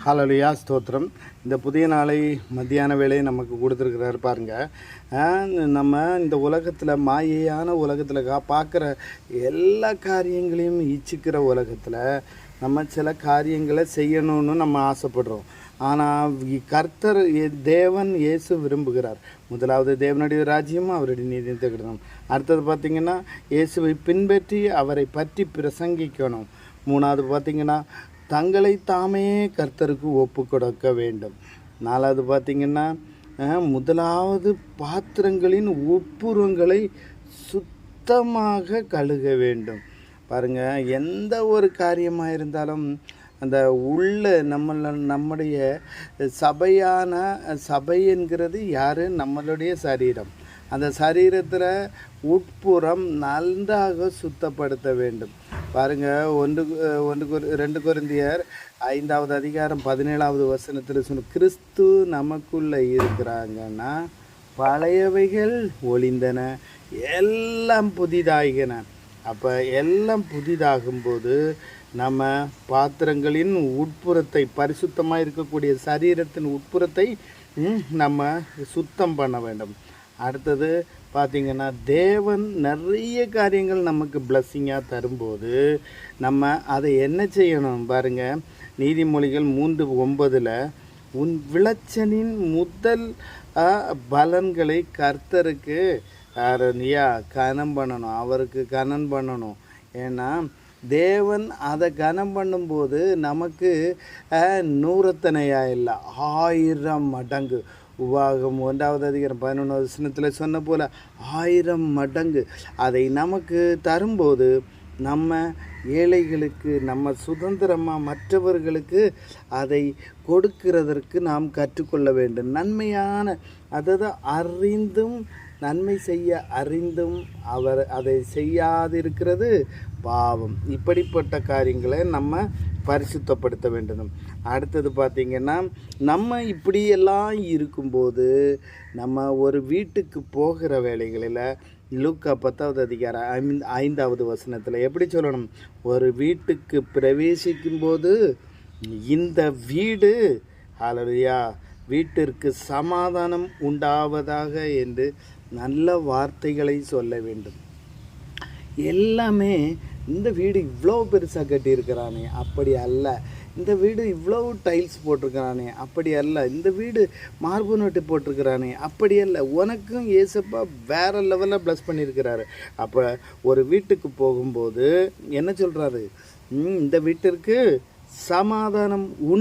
ஹல்லேலூயா ஸ்தோத்திரம். இந்த புதிய நாளை மத்தியான வேளையை நமக்கு கொடுத்துருக்கிறாரு பாருங்க. நம்ம இந்த உலகத்தில் மாயையான உலகத்தில் பார்க்குற எல்லா காரியங்களையும் இச்சிக்கிற உலகத்தில் நம்ம சில காரியங்களை செய்யணும்னு நம்ம ஆசைப்படுறோம். ஆனால் கர்த்தர் தேவன் இயேசு விரும்புகிறார். முதலாவது தேவனுடைய ராஜ்யமும் அவருடைய நீதியும் தேடணும். அடுத்தது பார்த்திங்கன்னா இயேசுவை பின்பற்றி அவரை பற்றி பிரசங்கிக்கணும். மூணாவது பார்த்திங்கன்னா தங்களை தாமே கர்த்தருக்கு ஒப்பு கொடுக்க வேண்டும். நாலாவது பார்த்திங்கன்னா முதலாவது பாத்திரங்களின் உட்புறங்களை சுத்தமாக கழுக வேண்டும். பாருங்கள், எந்த ஒரு காரியமாக இருந்தாலும் அந்த உள்ள நம்முடைய சபை என்கிறது யார்? நம்மளுடைய சரீரம். அந்த சரீரத்தில் உட்புறம் நன்றாக சுத்தப்படுத்த வேண்டும். பாருங்கள், 2 கொரிந்தியர் 5வது அதிகாரம் 17வது வசனத்தில் சொன்ன, கிறிஸ்து நமக்குள்ளே இருக்கிறாங்கன்னா பழையவைகள் ஒளிந்தன, எல்லாம் புதிதாகின. அப்போ எல்லாம் புதிதாகும்போது நம்ம பாத்திரங்களின் உட்புறத்தை, பரிசுத்தமாக இருக்கக்கூடிய சரீரத்தின் உட்புறத்தை நம்ம சுத்தம் பண்ண வேண்டும். அடுத்தது பார்த்திங்கன்னா தேவன் நிறைய காரியங்கள் நமக்கு பிளஸ்ஸிங்காக தரும்போது நம்ம அதை என்ன செய்யணும் பாருங்கள். நீதிமொழிகள் 3:9 உன் விளைச்சலின் முதல் பலன்களை கர்த்தருக்கு கனம் பண்ணணும், அவருக்கு கனம் பண்ணணும். ஏன்னா தேவன் அதை கனம் பண்ணும்போது நமக்கு 100 இல்லை, 1000 மடங்கு. உபாகம் 1வது அதிகாரம் 11வது வசனத்தில் சொன்ன போல் 1000 மடங்கு அதை நமக்கு தரும்போது நம்ம ஏழைகளுக்கு, நம்ம சுதந்திரமாக மற்றவர்களுக்கு அதை கொடுக்கிறதற்கு நாம் கற்றுக்கொள்ள வேண்டும். நன்மையான, அதாவது அறிந்தும் நன்மை செய்ய அறிந்தும் அவர் அதை செய்யாதிருக்கிறது பாவம். இப்படிப்பட்ட காரியங்களை நம்ம பரிசுத்தப்படுத்த வேண்டும். அடுத்தது பார்த்திங்கன்னா நம்ம இப்படியெல்லாம் இருக்கும்போது நம்ம ஒரு வீட்டுக்கு போகிற வேலைகளில் லூக்கா 10வது அதிகாரம் 5வது வசனத்தில் எப்படி சொல்லணும்? ஒரு வீட்டுக்கு பிரவேசிக்கும்போது இந்த வீடு ஹல்லேலூயா வீட்டிற்கு சமாதானம் உண்டாவதாக என்று நல்ல வார்த்தைகளை சொல்ல வேண்டும். எல்லாமே இந்த வீடு இவ்வளோ பெருசாக கட்டியிருக்கிறானே அப்படி அல்ல, இந்த வீடு இவ்வளோ டைல்ஸ் போட்டிருக்கிறானே அப்படி அல்ல, இந்த வீடு மார்பு நோட்டு போட்டிருக்கிறானே அப்படி அல்ல. உனக்கும் ஏசப்பா வேறு லெவலில் ப்ளஸ் பண்ணியிருக்கிறாரு. அப்போ ஒரு வீட்டுக்கு போகும்போது என்ன சொல்கிறாரு? இந்த வீட்டிற்கு சமாதானம் உண்டு.